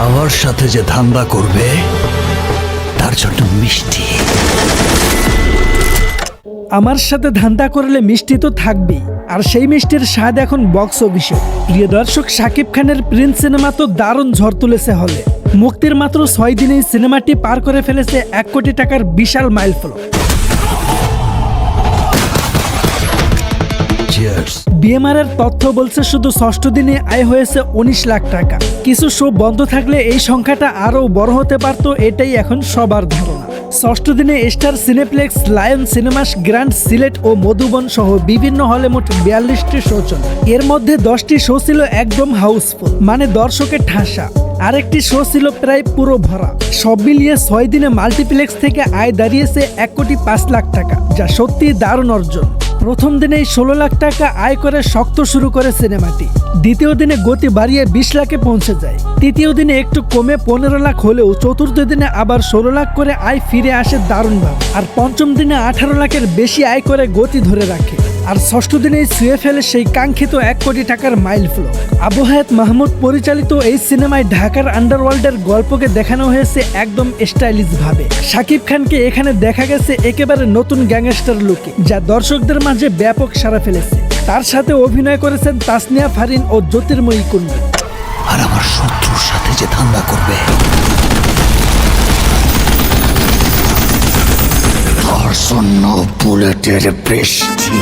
আমার সাথে যে ধান্দা করবে তার জন্য মিষ্টি। আমার সাথে ধান্দা করলে মিষ্টি তো থাকবেই, আর সেই মিষ্টির স্বাদ এখন বক্স অফিসে। প্রিয় দর্শক, শাকিব খানের প্রিন্স সিনেমা তো দারুণ ঝড় তুলেছে হলে। মুক্তির মাত্র 6 দিনেই সিনেমাটি পার করে ফেলেছে 1 কোটি টাকার বিশাল মাইলফলক। বিএমআর এর তথ্য বলছে শুধু 6ষ্ঠ দিনে আয় হয়েছে 19 লাখ টাকা। কিছু শো বন্ধ থাকলে এই সংখ্যাটা আরও বড় হতে পারত, এটাই এখন সবার ধারণা। 6ষ্ঠ দিনে Star Cineplex, Lion Cinemas, Grand Sylhet ও মধুবন সহ বিভিন্ন হলে মোট 42টি শো চলে। এর মধ্যে 10টি শো ছিল একদম হাউসফুল, মানে দর্শকের ঠাসা। আরেকটি শো ছিল প্রায় পুরো ভরা। সব মিলিয়ে 6 দিনে মাল্টিপ্লেক্স থেকে আয় দাঁড়িয়েছে 1 কোটি 5 লাখ টাকা, যা সত্যি দারুণ অর্জন। প্রথম দিনেই 16 লাখ টাকা আয় করে শক্ত শুরু করে সিনেমাটি। দ্বিতীয় দিনে গতি বাড়িয়ে 20 লাখে পৌঁছে যায়। তৃতীয় দিনে একটু কমে 15 লাখ হলেও চতুর্থ দিনে আবার 16 লাখ করে আয় ফিরে আসে দারুণভাবে। আর পঞ্চম দিনে 18 লাখের বেশি আয় করে গতি ধরে রাখে। আর 6ষ্ঠ দিনেই ছুঁয়ে ফেলে সেই কাঙ্ক্ষিত 1 কোটি টাকার মাইলফলক। আবু হায়াত মাহমুদ পরিচালিত এই সিনেমায় ঢাকার আন্ডারওয়ার্ল্ডের গল্পকে দেখানো হয়েছে একদম স্টাইলিশ ভাবে। শাকিব খানকে এখানে দেখা গেছে একেবারে নতুন গ্যাংস্টার লুকে, যা দর্শকদের মাঝে ব্যাপক সাড়া ফেলেছে। তার সাথে অভিনয় করেছেন তাসনিয়া ফারিন ও জ্যোতির্ময়ী কুণ্ডু। আর আমার শত্রুর সাথে যে ধান্দা করবে তার জন্য বুলেটের বৃষ্টি।